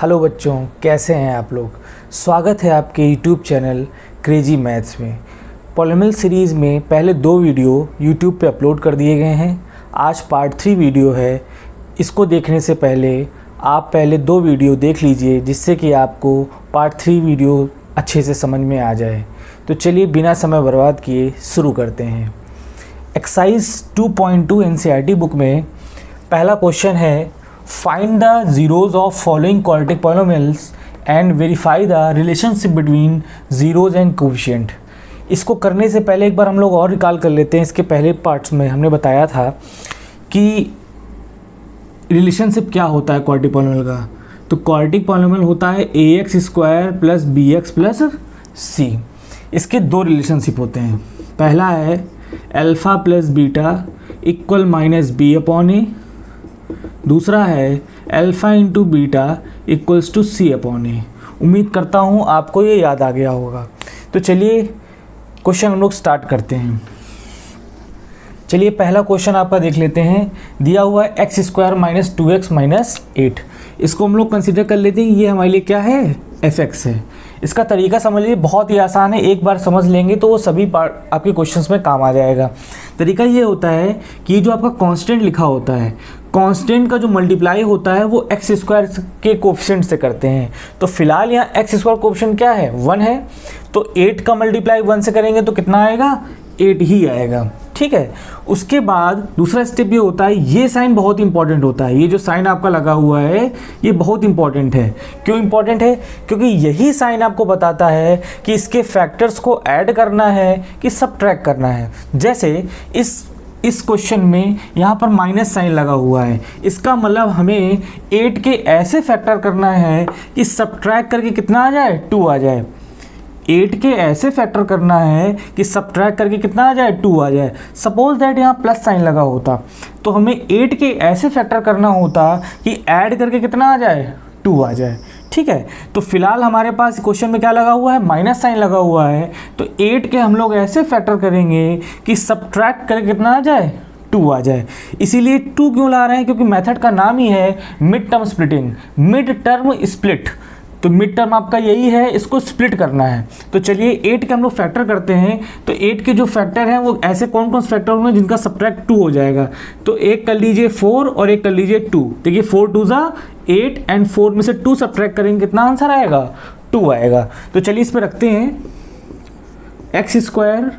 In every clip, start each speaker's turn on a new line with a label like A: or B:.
A: Hello बच्चों, कैसे हैं आप लोग। स्वागत है आपके यूट्यूब चैनल क्रेजी मैथ्स में। पॉलिनोमियल सीरीज़ में पहले 2 वीडियो यूट्यूब पे अपलोड कर दिए गए हैं। आज पार्ट 3 वीडियो है। इसको देखने से पहले आप पहले 2 वीडियो देख लीजिए, जिससे कि आपको पार्ट 3 वीडियो अच्छे से समझ में आ जाए। तो चलिए बिना समय बर्बाद किए शुरू करते हैं। एक्सरसाइज 2.2 एनसीईआरटी बुक में पहला क्वेश्चन है, find the zeros of following quadratic polynomials and verify the relationship between zeros and coefficient. इसको करने से पहले एक बार हम लोग और रिकॉल कर लेते हैं। इसके पहले पार्ट्स में हमने बताया था कि रिलेशनशिप क्या होता है क्वाड्रेटिक पॉलिनोमियल का। तो क्वाड्रेटिक पॉलिनोमियल होता है ax² + bx + c। इसके 2 रिलेशनशिप होते हैं। पहला है अल्फ़ा + बीटा = b/a। दूसरा है अल्फ़ा × बीटा = c/a। उम्मीद करता हूँ आपको ये याद आ गया होगा। तो चलिए क्वेश्चन हम लोग स्टार्ट करते हैं। चलिए पहला क्वेश्चन आपका देख लेते हैं। दिया हुआ है x² - 2x - 8। इसको हम लोग कंसिडर कर लेते हैं। ये हमारे लिए क्या है, f(x) है। इसका तरीका समझ लीजिए, बहुत ही आसान है। एक बार समझ लेंगे तो वो सभी पार्ट आपके क्वेश्चंस में काम आ जाएगा। तरीका ये होता है कि जो आपका कांस्टेंट लिखा होता है, कांस्टेंट का जो मल्टीप्लाई होता है वो x² के कोएफिशिएंट से करते हैं। तो फिलहाल यहाँ x² कोएफिशिएंट क्या है, 1 है। तो 8 का मल्टीप्लाई 1 से करेंगे तो कितना आएगा, 8 ही आएगा। ठीक है। उसके बाद दूसरा स्टेप ये होता है, ये साइन बहुत इंपॉर्टेंट होता है। ये जो साइन आपका लगा हुआ है ये बहुत इंपॉर्टेंट है। क्यों इंपॉर्टेंट है, क्योंकि यही साइन आपको बताता है कि इसके फैक्टर्स को ऐड करना है कि सबट्रैक्ट करना है। जैसे इस क्वेश्चन में यहाँ पर माइनस साइन लगा हुआ है। इसका मतलब हमें 8 के ऐसे फैक्टर करना है कि सबट्रैक्ट करके कितना आ जाए, 2 आ जाए। 8 के ऐसे फैक्टर करना है कि सबट्रैक्ट करके कितना आ जाए, 2 आ जाए। सपोज दैट यहाँ प्लस साइन लगा होता तो हमें 8 के ऐसे फैक्टर करना होता कि ऐड करके कितना आ जाए, 2 आ जाए। ठीक है। तो फिलहाल हमारे पास क्वेश्चन में क्या लगा हुआ है, माइनस साइन लगा हुआ है। तो 8 के हम लोग ऐसे फैक्टर करेंगे कि सबट्रैक्ट करके कितना आ जाए, 2 आ जाए। इसीलिए 2 क्यों ला रहे हैं, क्योंकि मेथड का नाम ही है mid term splitting, mid term split. तो मिड टर्म आपका यही है, इसको स्प्लिट करना है। तो चलिए 8 के हम लोग फैक्टर करते हैं। तो 8 के जो फैक्टर हैं वो ऐसे कौन कौन से फैक्टर होंगे जिनका सबट्रैक्ट 2 हो जाएगा। तो एक कर लीजिए 4 और एक कर लीजिए 2। देखिए 4 2 ज़ा 8 एंड 4 में से 2 सबट्रैक्ट करेंगे, कितना आंसर आएगा, 2 आएगा। तो चलिए इस पर रखते हैं x²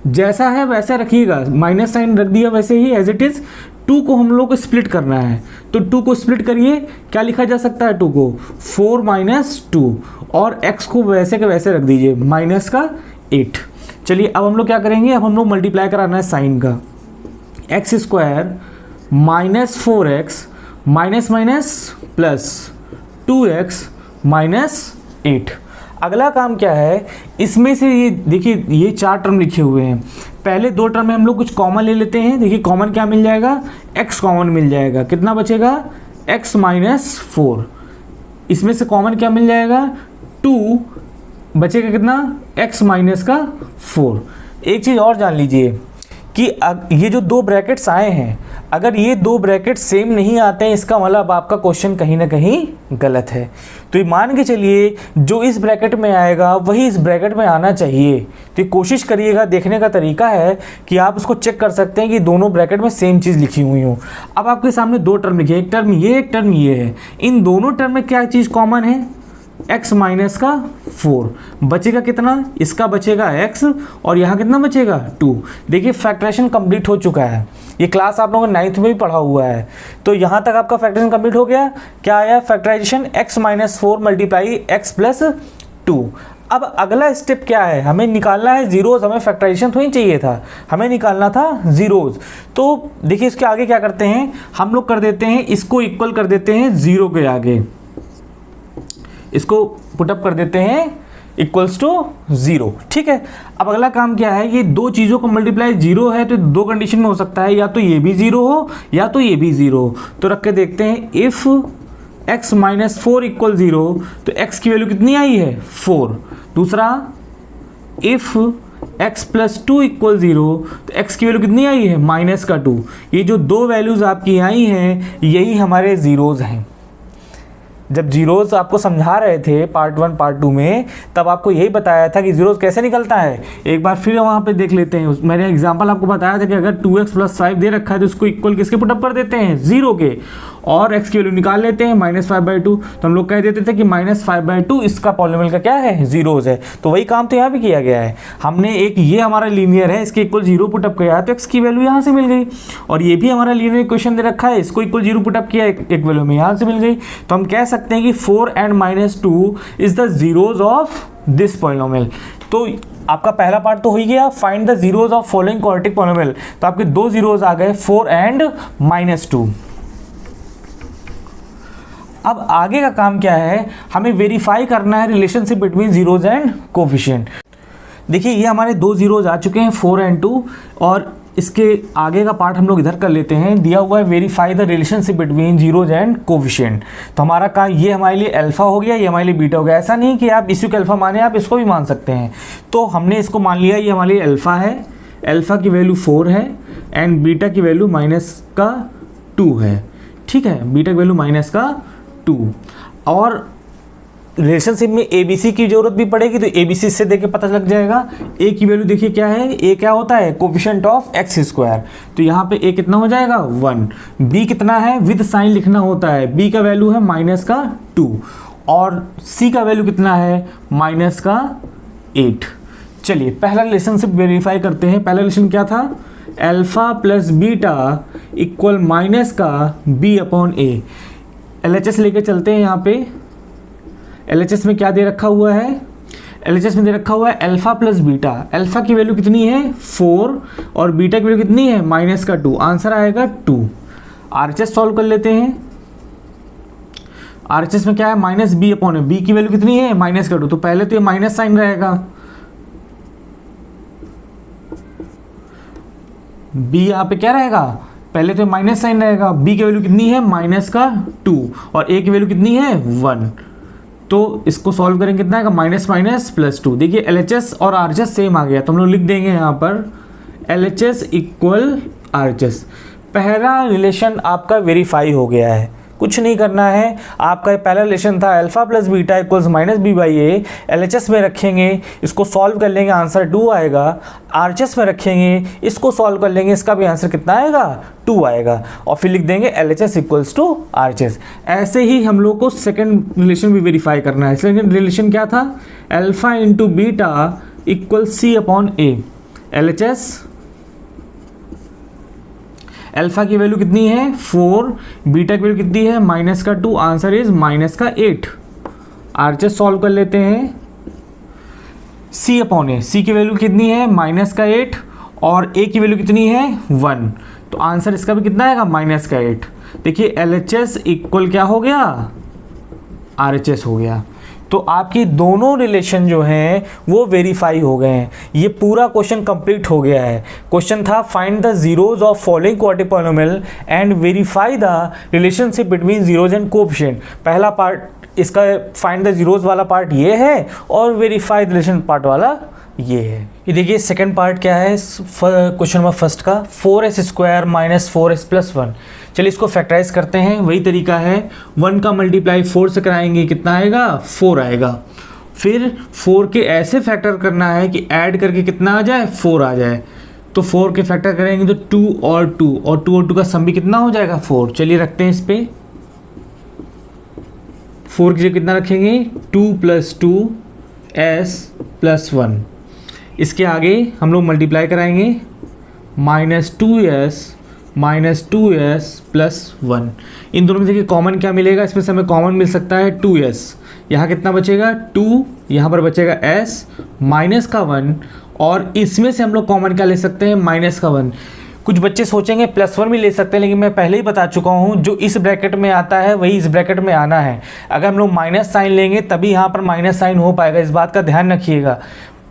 A: जैसा है वैसा रखिएगा, माइनस साइन रख दिया वैसे ही एज इट इज़। 2 को हम लोग को स्प्लिट करना है। तो 2 को स्प्लिट करिए, क्या लिखा जा सकता है 2 को, 4 - 2 और x को वैसे के वैसे रख दीजिए, -8। चलिए अब हम लोग क्या करेंगे, अब हम लोग मल्टीप्लाई कराना है साइन का। x² - 4x plus 2x - 8। अगला काम क्या है, इसमें से ये देखिए ये 4 टर्म लिखे हुए हैं। पहले 2 टर्म में हम लोग कुछ कॉमन ले लेते हैं। देखिए कॉमन क्या मिल जाएगा, x कॉमन मिल जाएगा। कितना बचेगा, x - 4। इसमें से कॉमन क्या मिल जाएगा, 2 बचेगा, कितना, x - 4। एक चीज़ और जान लीजिए कि ये जो 2 ब्रैकेट्स आए हैं, अगर ये 2 ब्रैकेट सेम नहीं आते हैं, इसका मतलब आपका क्वेश्चन कहीं ना कहीं गलत है। तो ये मान के चलिए जो इस ब्रैकेट में आएगा वही इस ब्रैकेट में आना चाहिए। तो ये कोशिश करिएगा। देखने का तरीका है कि आप उसको चेक कर सकते हैं कि दोनों ब्रैकेट में सेम चीज़ लिखी हुई हो। अब आपके सामने 2 टर्म लिखे, एक टर्म ये, एक टर्म ये है। इन दोनों टर्म में क्या चीज़ कॉमन है, x - 4 बचेगा, कितना, इसका बचेगा x और यहाँ कितना बचेगा, 2। देखिए फैक्टराइजेशन कंप्लीट हो चुका है। ये क्लास आप लोगों ने 9th में भी पढ़ा हुआ है। तो यहाँ तक आपका फैक्टराइजेशन कंप्लीट हो गया। क्या आया, फैक्टराइजेशन x - 4 × x + 2। अब अगला स्टेप क्या है, हमें निकालना है जीरोज। हमें फैक्टराइजेशन थोड़ी चाहिए था, हमें निकालना था जीरोज। तो देखिए इसके आगे क्या करते हैं, हम लोग कर देते हैं इसको इक्वल कर देते हैं 0 के आगे, इसको पुटअप कर देते हैं =0। ठीक है। अब अगला काम क्या है, ये 2 चीज़ों को मल्टीप्लाई 0 है तो 2 कंडीशन में हो सकता है, या तो ये भी 0 हो या तो ये भी 0 हो। तो रख के देखते हैं, इफ़ x - 4 = 0 तो x की वैल्यू कितनी आई है, 4। दूसरा इफ़ x + 2 = 0 तो x की वैल्यू कितनी आई है, -2। ये जो 2 वैल्यूज़ आपकी आई हैं यही हमारे ज़ीरोज़ हैं। जब जीरोज़ आपको समझा रहे थे पार्ट 1 पार्ट 2 में, तब आपको यही बताया था कि जीरोज़ कैसे निकलता है। एक बार फिर वहाँ पे देख लेते हैं। मैंने एग्जांपल आपको बताया था कि अगर 2x + 5 दे रखा है तो उसको इक्वल किसके पुटअप कर देते हैं, 0 के, और x की वैल्यू निकाल लेते हैं -5/2। तो हम लोग कह देते थे कि -5/2 इसका पॉलिनोमियल का क्या है, जीरोज़ है। तो वही काम तो यहाँ भी किया गया है। हमने एक ये हमारा लीनियर है, इसके इक्वल 0 पुटअप किया तो x की वैल्यू यहाँ से मिल गई, और ये भी हमारा लीनियर इक्वेशन दे रखा है, इसको इक्वल 0 पुटअप किया, एक वैल्यू में यहाँ से मिल गई। तो हम कह सकते हैं कि 4 and -2 is the zeros of this polynomial. तो आपका पहला पार्ट तो हो ही गया, find the zeros of following quadratic polynomial. तो आपके 2 जीरोज आ गए, 4 and -2। अब आगे का काम क्या है, हमें वेरीफाई करना है relationship between zeros and coefficient. देखिए ये हमारे 2 जीरोज आ चुके हैं, 4 and 2, और इसके आगे का पार्ट हम लोग इधर कर लेते हैं। दिया हुआ है verify the relationship between zeros and coefficient. तो हमारा काम, ये हमारे लिए अल्फा हो गया, ये हमारे लिए बीटा हो गया। ऐसा नहीं कि आप इसी को अल्फा माने, आप इसको भी मान सकते हैं। तो हमने इसको मान लिया, ये हमारे लिए अल्फा है, अल्फा की वैल्यू 4 है, एंड बीटा की वैल्यू -2 है। ठीक है, बीटा की वैल्यू -2। और रिलेशनशिप में ABC की जरूरत भी पड़ेगी, तो ABC से देख के पता लग जाएगा। A की वैल्यू देखिए क्या है, A क्या होता है, कोफिशिएंट ऑफ x²। तो यहाँ पे A कितना हो जाएगा, 1। B कितना है, विद साइन लिखना होता है, B का वैल्यू है -2, और C का वैल्यू कितना है, -8। चलिए पहला रिलेशनशिप वेरीफाई करते हैं। पहला रिलेशन क्या था, alpha plus beta equal -B/A। LHS लेके चलते हैं। यहाँ पे LHS में क्या दे रखा हुआ है, LHS में दे रखा हुआ है अल्फा प्लस बीटा। अल्फा की वैल्यु कितनी है, 4, और बीटा की वैल्यू कितनी है, -2। आंसर आएगा 2। RHS सॉल्व कर लेते हैं। RHS में क्या है, -B/A। B की वैल्यू कितनी है, -2। तो पहले तो ये माइनस साइन रहेगा, B यहाँ पे क्या रहेगा, पहले तो माइनस साइन रहेगा। B की वैल्यू कितनी है, -2, और A की वैल्यू कितनी है, 1। तो इसको सॉल्व करेंगे, कितना आएगा, -2। देखिए LHS और RHS सेम आ गया, तो हम लोग लिख देंगे यहाँ पर LHS इक्वल RHS। पहला रिलेशन आपका वेरीफाई हो गया है, कुछ नहीं करना है। आपका ये पहला रिलेशन था alpha plus beta equals -B/A। LHS में रखेंगे, इसको सॉल्व कर लेंगे, आंसर 2 आएगा। RHS में रखेंगे, इसको सॉल्व कर लेंगे, इसका भी आंसर कितना आएगा, 2 आएगा, और फिर लिख देंगे LHS इक्वल्स टू RHS। ऐसे ही हम लोग को सेकेंड रिलेशन भी वेरीफाई करना है। सेकेंड रिलेशन क्या था, alpha into beta equal C/A। LHS alpha की वैल्यू कितनी है, 4, बीटा की वैल्यू कितनी है, -2, आंसर इज -8। RHS सॉल्व कर लेते हैं। C/A, C की वैल्यू कितनी है, -8, और A की वैल्यू कितनी है, 1। तो आंसर इसका भी कितना आएगा, -8। देखिए LHS इक्वल क्या हो गया, RHS हो गया। तो आपकी दोनों रिलेशन जो हैं वो वेरीफाई हो गए हैं। ये पूरा क्वेश्चन कंप्लीट हो गया है। क्वेश्चन था find the zeros of following quadratic polynomial and verify the relationship between zeros and coefficient. पहला पार्ट इसका फाइंड द जीरोज वाला पार्ट ये है, और वेरीफाई द रिलेशन पार्ट वाला ये है। ये देखिए सेकंड पार्ट क्या है क्वेश्चन नंबर फर्स्ट का, 4s² - 4s + 1। चलिए इसको फैक्टराइज करते हैं। वही तरीका है, 1 का मल्टीप्लाई 4 से कराएंगे, कितना आएगा, 4 आएगा। फिर 4 के ऐसे फैक्टर करना है कि ऐड करके कितना आ जाए, 4 आ जाए। तो 4 के फैक्टर करेंगे तो 2 और 2, और 2 और 2 का सम भी कितना हो जाएगा, 4। चलिए रखते हैं इस पर, 4 की जगह कितना रखेंगे, 2 + 2s + 1। इसके आगे हम लोग मल्टीप्लाई कराएंगे, -2s + 1। इन दोनों में देखिए कॉमन क्या मिलेगा, इसमें से हमें कॉमन मिल सकता है 2s। यहाँ कितना बचेगा, 2, यहाँ पर बचेगा s, -1, और इसमें से हम लोग कॉमन क्या ले सकते हैं, -1। कुछ बच्चे सोचेंगे +1 भी ले सकते हैं, लेकिन मैं पहले ही बता चुका हूँ, जो इस ब्रैकेट में आता है वही इस ब्रैकेट में आना है। अगर हम लोग माइनस साइन लेंगे तभी यहाँ पर माइनस साइन हो पाएगा, इस बात का ध्यान रखिएगा।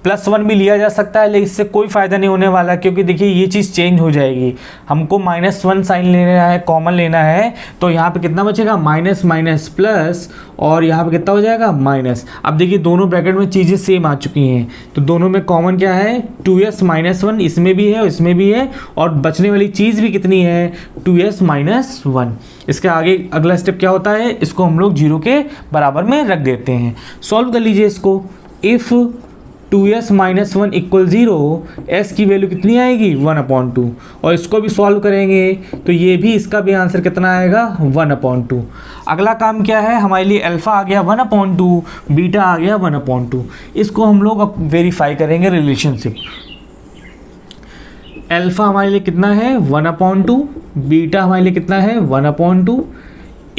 A: +1 भी लिया जा सकता है, लेकिन इससे कोई फ़ायदा नहीं होने वाला, क्योंकि देखिए ये चीज़ चेंज हो जाएगी। हमको -1 साइन लेना है, कॉमन लेना है, तो यहाँ पे कितना बचेगा, माइनस माइनस प्लस, और यहाँ पे कितना हो जाएगा, माइनस। अब देखिए दोनों ब्रैकेट में चीज़ें सेम आ चुकी हैं, तो दोनों में कॉमन क्या है, 2s - 1, इसमें भी है और इसमें भी है, और बचने वाली चीज़ भी कितनी है, 2s - 1। इसके आगे अगला स्टेप क्या होता है, इसको हम लोग 0 के बराबर में रख देते हैं। सॉल्व कर लीजिए इसको। इफ़ 2s - 1 = 0, s की वैल्यू कितनी आएगी, 1/2, और इसको भी सॉल्व करेंगे तो ये भी, इसका भी आंसर कितना आएगा, 1/2। अगला काम क्या है, हमारे लिए अल्फ़ा आ गया 1/2, बीटा आ गया 1/2। इसको हम लोग अब वेरीफाई करेंगे रिलेशनशिप। अल्फ़ा हमारे लिए कितना है, 1/2, बीटा हमारे लिए कितना है, 1/2।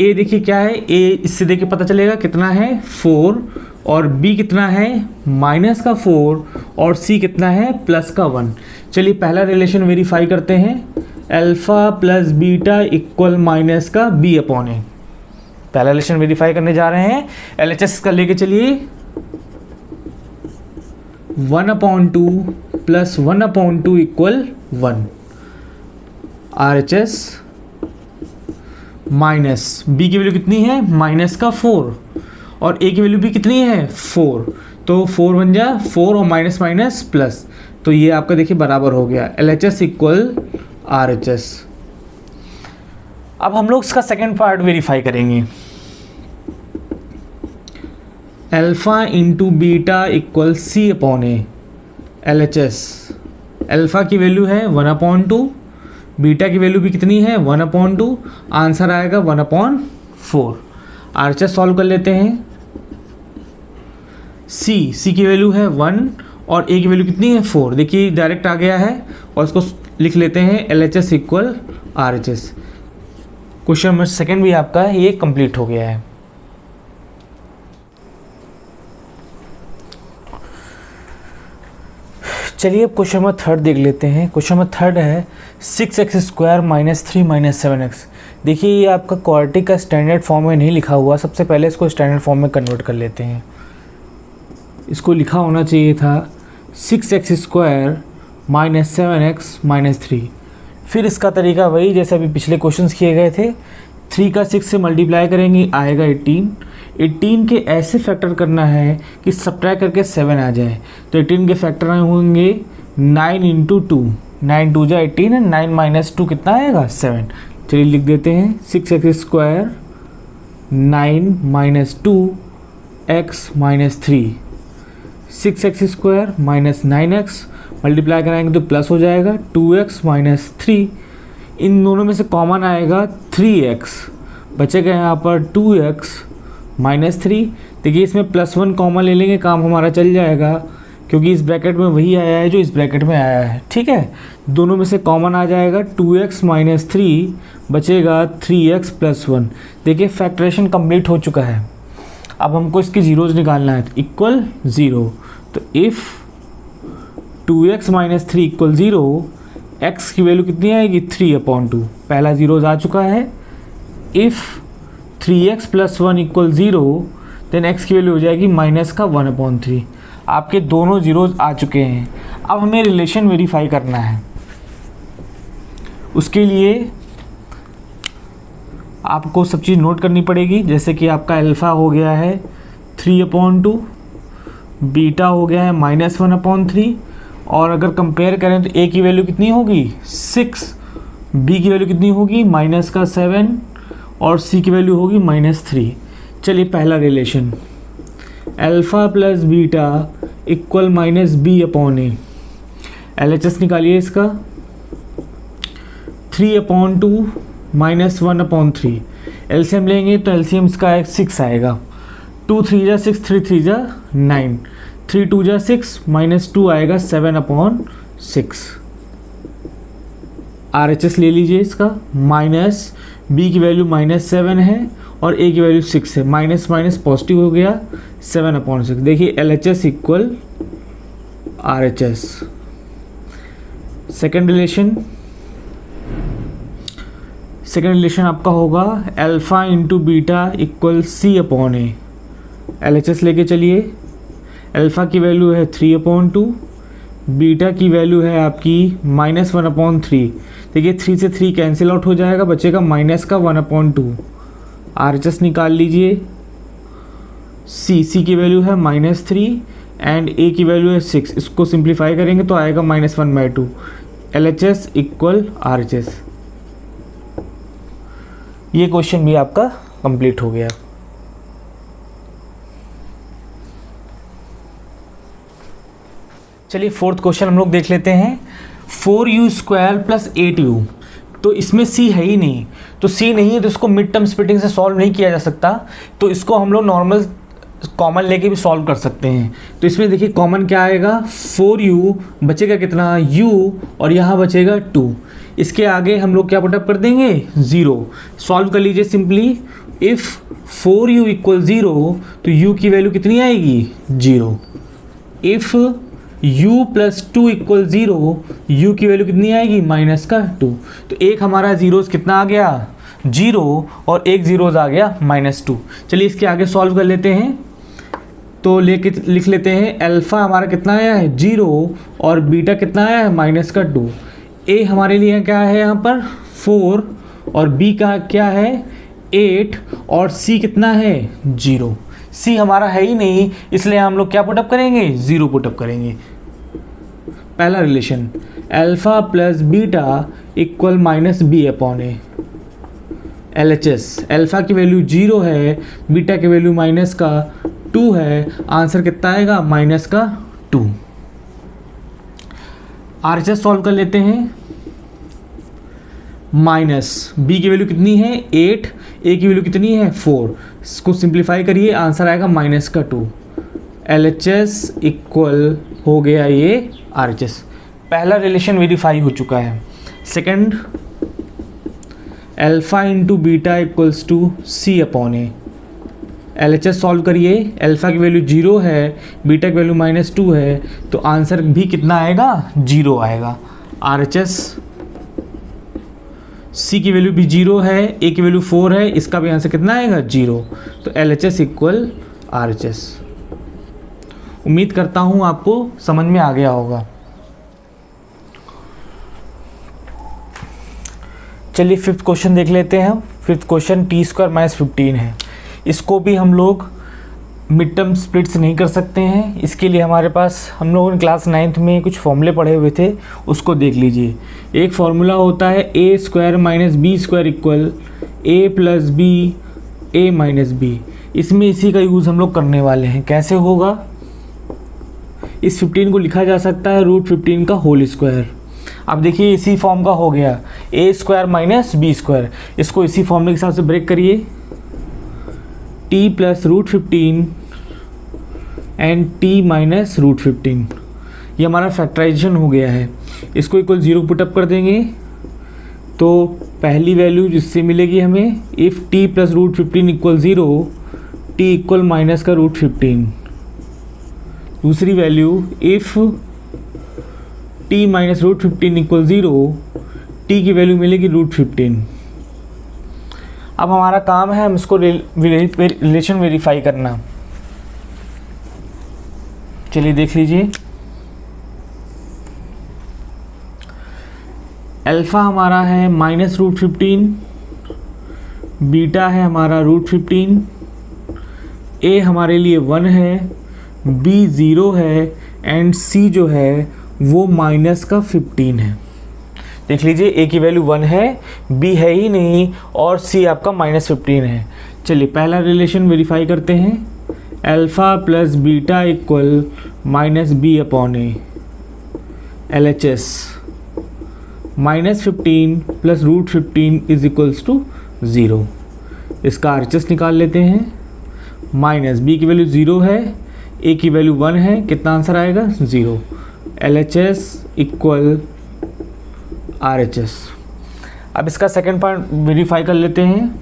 A: ए देखिए क्या है, ए इससे देखिए पता चलेगा कितना है, 4, और b कितना है, -4, और c कितना है, +1। चलिए पहला रिलेशन वेरीफाई करते हैं, alpha plus beta equal -b/a। पहला रिलेशन वेरीफाई करने जा रहे हैं। LHS का लेके चलिए, 1/2 + 1/2 = 1। RHS माइनस b की वैल्यू कितनी है, -4, और a की वैल्यू भी कितनी है, 4, तो 4 बन जा 4, और माइनस माइनस प्लस, तो ये आपका देखिए बराबर हो गया। LHS = RHS। अब हम लोग इसका सेकेंड पार्ट वेरीफाई करेंगे। Alpha × beta = c/a। LHS, alpha की वैल्यू है 1/2, बीटा की वैल्यू भी कितनी है, 1/2, आंसर आएगा 1/4। RHS सॉल्व कर लेते हैं। C की वैल्यू है 1, और A की वैल्यू कितनी है, 4, देखिए डायरेक्ट आ गया है, और इसको लिख लेते हैं LHS = RHS। Question number second भी आपका ये कंप्लीट हो गया है। चलिए अब क्वेश्चन नंबर थर्ड देख लेते हैं। क्वेश्चन नंबर थर्ड है 6x² - 3 - 7x। देखिए ये आपका क्वाड्रेटिक का स्टैंडर्ड फॉर्म में नहीं लिखा हुआ, सबसे पहले इसको स्टैंडर्ड फॉर्म में कन्वर्ट कर लेते हैं। इसको लिखा होना चाहिए था 6x² - 7x - 3। फिर इसका तरीका वही जैसे अभी पिछले क्वेश्चंस किए गए थे, 3 का 6 से मल्टीप्लाई करेंगे, आएगा 18 के ऐसे फैक्टर करना है कि सब्ट्रैक्ट करके 7 आ जाए। तो 18 के फैक्टर होंगे 9 × 2, 9 2 जा 18, 9 - 2 कितना आएगा, 7। चलिए लिख देते हैं 6x², 9 - 2x - 3, 6x² - 9x, multiply कराएंगे तो प्लस हो जाएगा 2x - 3। इन दोनों में से कॉमन आएगा 3x, बचेगा यहाँ पर 2x - 3। देखिए इसमें +1 कॉमन ले लेंगे, काम हमारा चल जाएगा, क्योंकि इस ब्रैकेट में वही आया है जो इस ब्रैकेट में आया है, ठीक है। दोनों में से कॉमन आ जाएगा 2x - 3, बचेगा 3x + 1। देखिए फैक्टरेशन कंप्लीट हो चुका है। अब हमको इसके जीरोज निकालना है, इक्वल 0। तो इफ़ 2x - 3 = 0, x की वैल्यू कितनी आएगी, 3/2। पहला जीरोज आ चुका है। इफ़ 3x + 1 = 0, देन x की वैल्यू हो जाएगी -1/3। आपके दोनों जीरोज आ चुके हैं। अब हमें रिलेशन वेरीफाई करना है। उसके लिए आपको सब चीज़ नोट करनी पड़ेगी, जैसे कि आपका अल्फ़ा हो गया है 3/2, बीटा हो गया है -1/3, और अगर कंपेयर करें तो a की वैल्यू कितनी होगी, 6, b की वैल्यू कितनी होगी, -7, और c की वैल्यू होगी -3। चलिए पहला relation, alpha plus beta equal -b/a। LHS निकालिए इसका, 3/2 -1/3। एलसीएम लेंगे तो एलसीएम इसका 6 आएगा, 2 3 जा 6, 3 3 जा 9, 3 2 जा 6, -2 आएगा 7/6। RHS ले लीजिए इसका, माइनस b की वैल्यू -7 है और a की वैल्यू 6 है, माइनस माइनस पॉजिटिव हो गया 7/6। देखिए LHS = RHS। सेकेंड रिलेशन आपका होगा अल्फ़ा × बीटा = c/a। LHS लेके चलिए, अल्फ़ा की वैल्यू है 3/2, बीटा की वैल्यू है आपकी -1/3। देखिए 3 से 3 कैंसिल आउट हो जाएगा, बचेगा -1/2। RHS निकाल लीजिए। C की वैल्यू है -3 एंड A की वैल्यू है 6। इसको सिंप्लीफाई करेंगे तो आएगा -1/2। LHS equal RHS। ये क्वेश्चन भी आपका कंप्लीट हो गया। चलिए फोर्थ क्वेश्चन हम लोग देख लेते हैं। 4u² + 8u, तो इसमें c है ही नहीं, तो c नहीं है तो इसको मिड टर्म स्प्लिटिंग से सॉल्व नहीं किया जा सकता, तो इसको हम लोग नॉर्मल कॉमन लेके भी सॉल्व कर सकते हैं। तो इसमें देखिए कॉमन क्या आएगा, 4u बचेगा कितना u, और यहाँ बचेगा 2। इसके आगे हम लोग क्या पुटअप कर देंगे 0। सॉल्व कर लीजिए सिंपली। इफ़ 4u = 0 तो u की वैल्यू कितनी आएगी 0। इफ़ u + 2 = 0, u की वैल्यू कितनी आएगी -2। तो एक हमारा जीरोस कितना आ गया 0 और एक जीरोस आ गया -2। चलिए इसके आगे सॉल्व कर लेते हैं। तो लेके लिख लेते हैं अल्फ़ा हमारा कितना आया है 0 और बीटा कितना आया है -2। ए हमारे लिए क्या है यहाँ पर 4 और बी का क्या है 8 और सी कितना है 0। सी हमारा है ही नहीं, इसलिए हम लोग क्या पुटअप करेंगे 0 पुटअप करेंगे। पहला relation alpha + beta equal -b/a। LHS alpha की वैल्यू 0 है, बीटा की वैल्यू -2 है, आंसर कितना आएगा -2। RHS सॉल्व कर लेते हैं। बी की वैल्यू कितनी है 8, ए की वैल्यू कितनी है 4। इसको सिंप्लीफाई करिए, आंसर आएगा -2। LHS इक्वल हो गया ये RHS। पहला रिलेशन वेरीफाई हो चुका है। Second alpha × beta = c/a। LHS solve करिए। अल्फ़ा की वैल्यू 0 है, बीटा की वैल्यू -2 है, तो आंसर भी कितना आएगा 0 आएगा। RHS C की वैल्यू भी 0 है, A की वैल्यू 4 है, इसका भी आंसर कितना आएगा 0। तो LHS इक्वल RHS। उम्मीद करता हूँ आपको समझ में आ गया होगा। चलिए फिफ्थ क्वेश्चन देख लेते हैं। फिफ्थ क्वेश्चन t² - 15 है। इसको भी हम लोग मिड टर्म स्प्लिट्स नहीं कर सकते हैं। इसके लिए हमारे पास हम लोगों ने क्लास 9th में कुछ फॉर्मूले पढ़े हुए थे, उसको देख लीजिए। एक फार्मूला होता है a² - b² equal a + b a - b। इसमें इसी का यूज़ हम लोग करने वाले हैं। कैसे होगा, इस 15 को लिखा जा सकता है √15 का होल स्क्वायर। अब देखिए इसी फॉर्म का हो गया a² - b²। इसको इसी फॉर्मूले के हिसाब से ब्रेक करिए। t + √15 एंड t - √15, ये हमारा फैक्टराइजेशन हो गया है। इसको इक्वल 0 पुटअप कर देंगे तो पहली वैल्यू जिससे मिलेगी हमें, इफ़ t + √15 = 0, t इक्वल -√15। दूसरी वैल्यू इफ़ t - √15 = 0, t की वैल्यू मिलेगी √15। अब हमारा काम है हम इसको रिलेशन वेरीफाई करना। चलिए देख लीजिए। अल्फ़ा हमारा है -√15, बीटा है हमारा √15, a हमारे लिए 1 है, b 0 है एंड c जो है वो -15 है। देख लीजिए a की वैल्यू 1 है, b है ही नहीं और c आपका -15 है। चलिए पहला रिलेशन वेरीफाई करते हैं। Alpha + beta equal -b/a। LHS -15 + √15 = 0। इसका RHS निकाल लेते हैं। b की वैल्यू 0 है, a की वैल्यू 1 है, कितना आंसर आएगा 0। LHS equal RHS। अब इसका सेकंड पार्ट वेरीफाई कर लेते हैं।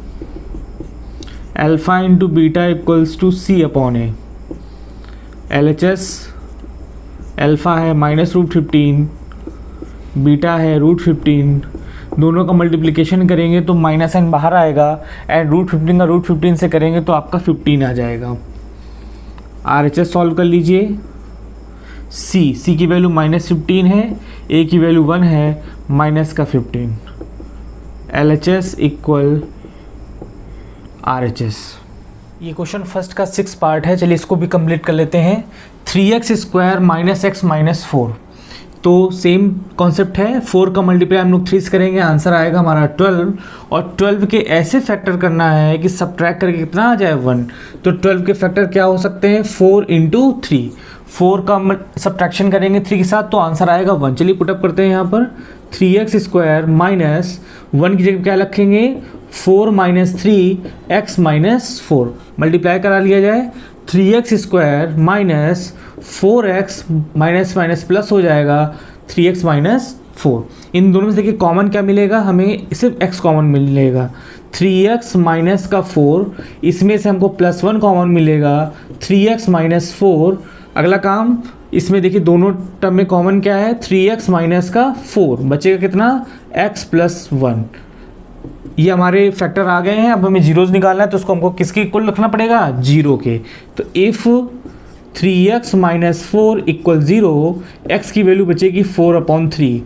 A: Alpha × beta = c/a। LHS alpha है -√15, बीटा है √15, दोनों का मल्टीप्लिकेशन करेंगे तो -n बाहर आएगा एंड √15 का √15 से करेंगे तो आपका 15 आ जाएगा। RHS सॉल्व कर लीजिए। C की वैल्यू -15 है, A की वैल्यू 1 है, माइनस का 15, LHS इक्वल RHS। ये क्वेश्चन फर्स्ट का 6 पार्ट है, चलिए इसको भी कंप्लीट कर लेते हैं। 3x square minus x minus 4, तो सेम कॉन्सेप्ट है, 4 का मल्टीप्लाई हम लोग 3 से करेंगे, आंसर आएगा हमारा 12। और 12 के ऐसे फैक्टर करना है कि सब्ट्रैक्ट करके कितना आ जाए 1। तो 12 के फैक्टर क्या हो सकते हैं, 4 × 3, 4 का सब्ट्रैक्शन करेंगे 3 के साथ तो आंसर आएगा 1। चलिए पुटअप करते हैं यहाँ पर, 3x स्क्वायर माइनस 1 की जगह क्या रखेंगे, 4 - 3x - 4, मल्टीप्लाई करा लिया जाए, 3x square minus 4x minus minus plus हो जाएगा 3x - 4। इन दोनों में से देखिए कॉमन क्या मिलेगा, हमें सिर्फ x कॉमन मिलेगा, 3x माइनस का 4, इसमें से हमको +1 कॉमन मिलेगा, 3x - 4। अगला काम, इसमें देखिए दोनों टर्म में कॉमन क्या है, 3x माइनस का 4, बचेगा कितना, x + 1। ये हमारे फैक्टर आ गए हैं। अब हमें जीरोज निकालना है तो उसको हमको किसके इक्वल रखना पड़ेगा, 0 के। तो इफ़ 3x - 4 = 0, x की वैल्यू बचेगी 4/3।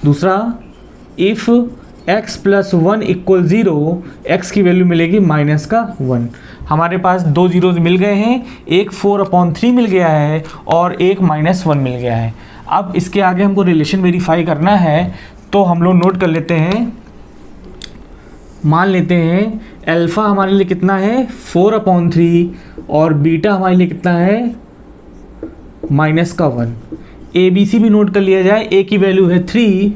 A: दूसरा, इफ़ x + 1 = 0, x की वैल्यू मिलेगी -1। हमारे पास 2 जीरोज मिल गए हैं, एक 4/3 मिल गया है और एक -1 मिल गया है। अब इसके आगे हमको रिलेशन वेरीफाई करना है, तो हम लोग नोट कर लेते हैं। मान लेते हैं अल्फ़ा हमारे लिए कितना है, 4/3, और बीटा हमारे लिए कितना है, -1। ABC भी नोट कर लिया जाए, A की वैल्यू है 3,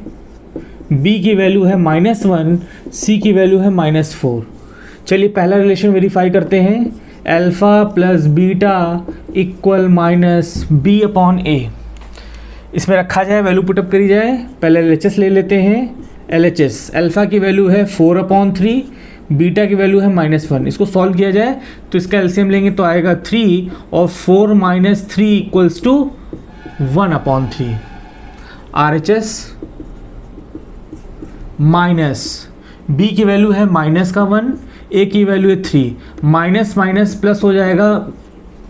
A: B की वैल्यू है -1, C की वैल्यू है -4। चलिए पहला रिलेशन वेरीफाई करते हैं, अल्फ़ा + बीटा = -B/A। इसमें रखा जाए, वैल्यू पुटअप करी जाए। पहले LHS ले लेते हैं। LHS, अल्फ़ा की वैल्यू है 4/3, बीटा की वैल्यू है -1। इसको सॉल्व किया जाए तो इसका एलसीएम लेंगे तो आएगा 3, और 4 - 3 = 1/3। RHS माइनस, B की वैल्यू है -1, A की वैल्यू है 3, माइनस माइनस प्लस हो जाएगा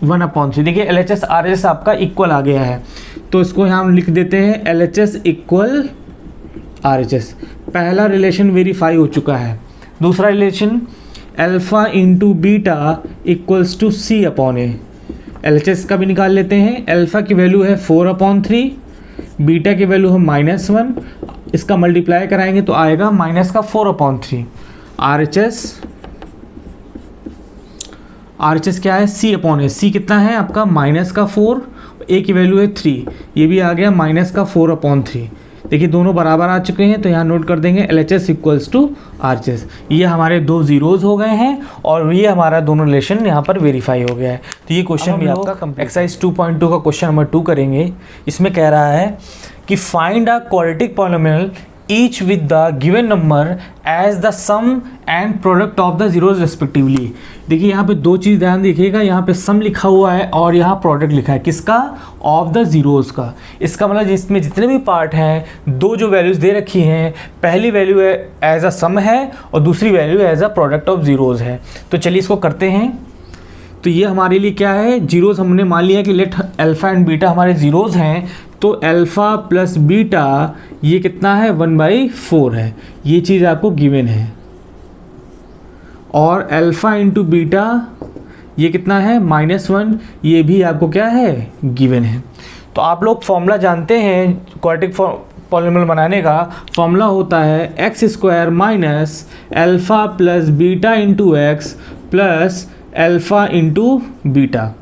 A: 1/3। देखिए LHS RHS आपका इक्वल आ गया है, तो इसको यहाँ हम लिख देते हैं LHS = RHS। पहला रिलेशन वेरीफाई हो चुका है। दूसरा relation, alpha × beta = C/A। LHS का भी निकाल लेते हैं। अल्फ़ा की वैल्यू है 4/3, बीटा की वैल्यू है -1, इसका मल्टीप्लाई कराएंगे तो आएगा -4/3। RHS क्या है, C/A। C कितना है आपका, -4, A की वैल्यू है 3, ये भी आ गया -4/3। देखिए दोनों बराबर आ चुके हैं, तो यहाँ नोट कर देंगे LHS = RHS। ये हमारे 2 जीरोज हो गए हैं और ये हमारा दोनों रिलेशन यहाँ पर वेरीफाई हो गया है। तो ये क्वेश्चन भी आपका एक्सरसाइज 2.2 का क्वेश्चन नंबर 2 करेंगे। इसमें कह रहा है कि find a quadratic polynomial each with the given number as the sum and product of the zeros respectively. देखिए यहाँ पे 2 चीज़ ध्यान देखिएगा, यहाँ पे सम लिखा हुआ है और यहाँ प्रोडक्ट लिखा है, किसका, ऑफ द जीरोज का। इसका मतलब इसमें जितने भी पार्ट हैं, 2 जो वैल्यूज़ दे रखी हैं, पहली वैल्यू एज अ सम है और दूसरी value as a product of zeros है। तो चलिए इसको करते हैं। तो ये हमारे लिए क्या है, जीरोज हमने मान लिया कि लेट अल्फ़ा एंड बीटा हमारे जीरोज हैं, तो अल्फ़ा + बीटा ये कितना है, 1/4 है, ये चीज़ आपको गिवन है। और अल्फ़ा × बीटा ये कितना है, -1, ये भी आपको क्या है, गिवन है। तो आप लोग फॉर्मूला जानते हैं, क्वाड्रेटिक पॉलिनोमियल बनाने का फॉर्मूला होता है x² minus alpha + beta × x plus alpha × beta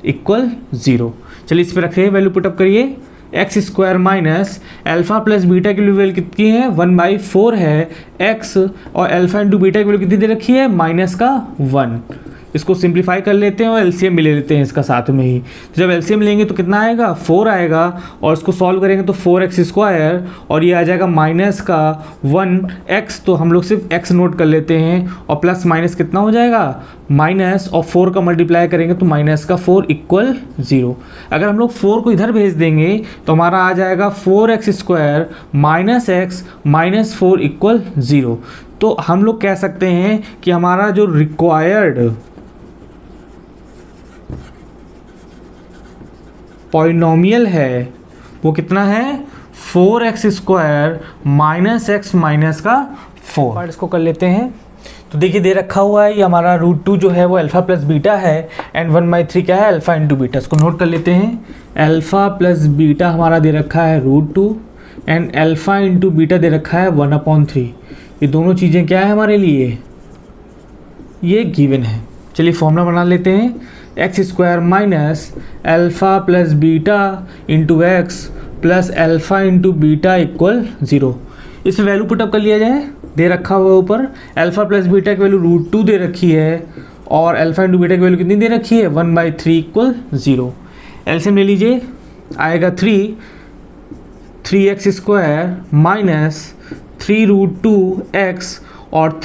A: = 0। चलिए इस पर रखिए, वैल्यू पुटअप करिए। x² माइनस अल्फ़ा + बीटा की वैल्यू कितनी है, 1/4 है x, और अल्फ़ा × बीटा की वैल्यू कितनी दे रखी है, -1। इसको सिंप्लीफाई कर लेते हैं और एलसीएम भी ले लेते हैं इसका साथ में ही। तो जब एलसीएम लेंगे तो कितना आएगा, 4 आएगा, और इसको सॉल्व करेंगे तो 4x² और ये आ जाएगा -1x। तो हम लोग सिर्फ x नोट कर लेते हैं, और प्लस माइनस कितना हो जाएगा, माइनस, और 4 का मल्टीप्लाई करेंगे तो -4 = 0। अगर हम लोग 4 को इधर भेज देंगे तो हमारा आ जाएगा 4x² - x -4 = 0। तो हम लोग कह सकते हैं कि हमारा जो रिक्वायर्ड पॉलिनोमियल है वो कितना है 4x² माइनस एक्स माइनस का 4। पार्ट इसको कर लेते हैं। तो देखिए दे रखा हुआ है ये हमारा √2 जो है वो अल्फ़ा प्लस बीटा है एंड 1/3 क्या है अल्फ़ा इंटू बीटा। इसको नोट कर लेते हैं। अल्फ़ा प्लस बीटा हमारा दे रखा है √2 एंड अल्फ़ा इंटू बीटा दे रखा है 1/3। ये दोनों चीज़ें क्या है हमारे लिए, ये गिवन है। चलिए फॉर्मूला बना लेते हैं। x² minus alpha plus beta into x plus alpha into beta equal 0। इसमें वैल्यू पुटअप कर लिया जाए। दे रखा हुआ ऊपर अल्फ़ा प्लस बीटा की वैल्यू √2 दे रखी है और अल्फ़ा इंटू बीटा की वैल्यू कितनी दे रखी है 1/3 इक्वल 0। एलसीएम ले लीजिए, आएगा 3x² माइनस 3√2x और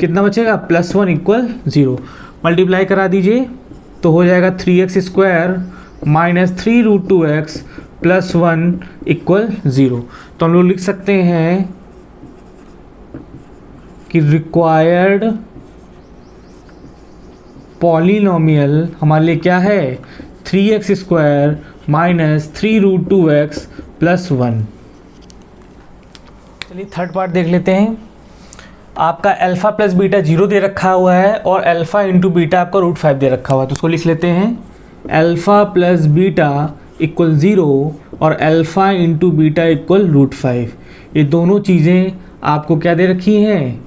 A: कितना बचेगा +1 इक्वल 0। मल्टीप्लाई करा दीजिए तो हो जाएगा 3x² minus 3√2x plus 1 equal 0। तो हम लोग लिख सकते हैं कि रिक्वायर्ड पॉलिनोमियल हमारे लिए क्या है 3x² माइनस 3√2x प्लस 1। चलिए थर्ड पार्ट देख लेते हैं। आपका अल्फ़ा प्लस बीटा 0 दे रखा हुआ है और अल्फ़ा इंटू बीटा आपका √5 दे रखा हुआ है। तो उसको लिख लेते हैं अल्फ़ा प्लस बीटा इक्वल 0 और अल्फ़ा इंटू बीटा इक्वल √5। ये दोनों चीज़ें आपको क्या दे रखी हैं,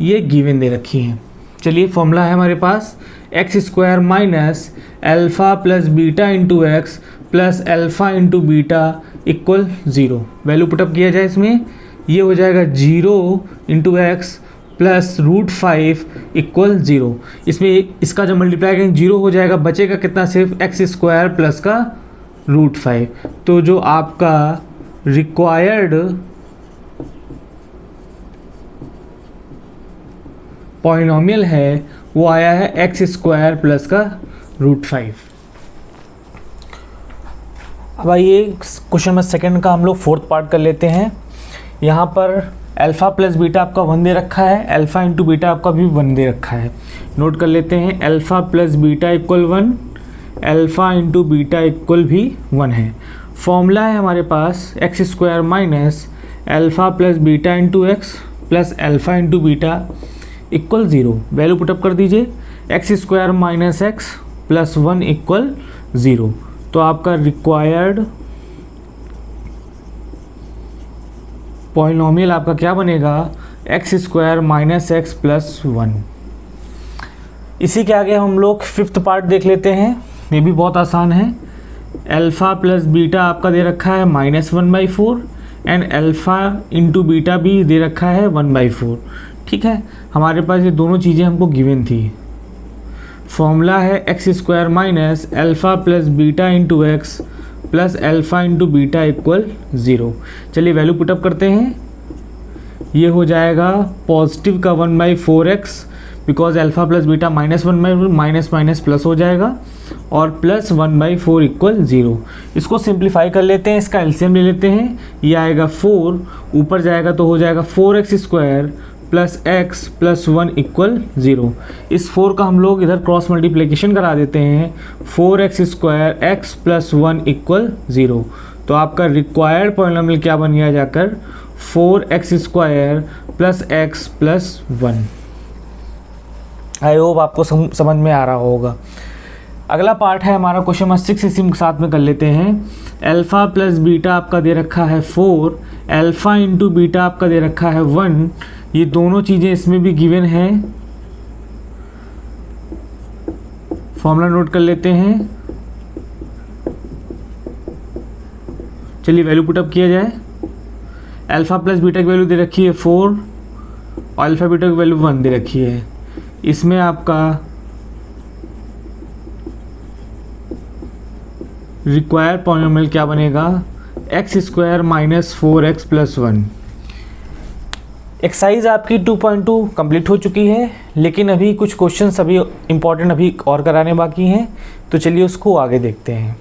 A: ये गिवन दे रखी हैं। चलिए फॉर्मूला है हमारे पास x² minus alpha plus beta into x plus alpha into beta equal 0। Value put up किया जाए इसमें, ये हो जाएगा 0 इंटू एक्स प्लस √5 इक्वल 0। इसमें इसका जब मल्टीप्लाई करेंगे 0 हो जाएगा, बचेगा कितना सिर्फ x² प्लस का √5। तो जो आपका रिक्वायर्ड पॉलिनोमियल है वो आया है x² प्लस का √5। अब आइए क्वेश्चन नंबर सेकंड का हम लोग फोर्थ पार्ट कर लेते हैं। यहाँ पर अल्फ़ा प्लस बीटा आपका 1 दे रखा है, अल्फ़ा इंटू बीटा आपका भी 1 दे रखा है। नोट कर लेते हैं alpha plus beta equal 1, alpha into beta equal भी 1 है। फॉर्मूला है हमारे पास x² minus alpha plus beta into x plus alpha into beta equal 0। Value put up कर दीजिए x² minus x plus 1 equal 0। तो आपका रिक्वायर्ड पॉलिनोमियल आपका क्या बनेगा x² माइनस एक्स प्लस 1। इसी के आगे हम लोग फिफ्थ पार्ट देख लेते हैं। ये भी बहुत आसान है। अल्फ़ा प्लस बीटा आपका दे रखा है -1/4 एंड अल्फ़ा इंटू बीटा भी दे रखा है 1/4। ठीक है, हमारे पास ये दोनों चीज़ें हमको गिवन थी। फॉर्मूला है x² minus alpha plus beta into x plus alpha into beta equal 0। चलिए वैल्यू पुटअप करते हैं। ये हो जाएगा पॉजिटिव का 1/4x because alpha plus beta -1/4 minus minus plus हो जाएगा और प्लस 1/4 इक्वल 0। इसको सिंप्लीफाई कर लेते हैं, इसका एलसीएम ले लेते हैं। ये आएगा 4, ऊपर जाएगा तो हो जाएगा 4x² plus x plus 1 equal 0। इस 4 का हम लोग इधर क्रॉस मल्टीप्लिकेशन करा देते हैं, 4x² एक्स प्लस 1 इक्वल 0। तो आपका रिक्वायर्ड पॉलिनोमियल क्या बन गया जाकर 4x² plus x plus 1। I hope आपको समझ में आ रहा होगा। अगला पार्ट है हमारा क्वेश्चन नंबर 6, इसी के साथ में कर लेते हैं। अल्फ़ा प्लस बीटा आपका दे रखा है 4, अल्फ़ा इंटू बीटा आपका दे रखा है 1। ये दोनों चीज़ें इसमें भी गिवन है। फॉर्मूला नोट कर लेते हैं। चलिए वैल्यू पुटअप किया जाए। अल्फ़ा प्लस बीटा की वैल्यू दे रखी है 4 और अल्फ़ा बीटा की वैल्यू 1 दे रखी है। इसमें आपका रिक्वायर्ड पॉलिनोमियल क्या बनेगा x² minus 4x plus 1। Exercise आपकी 2.2 कंप्लीट हो चुकी है, लेकिन अभी कुछ क्वेश्चन अभी इम्पॉर्टेंट अभी और कराने बाकी हैं। तो चलिए उसको आगे देखते हैं।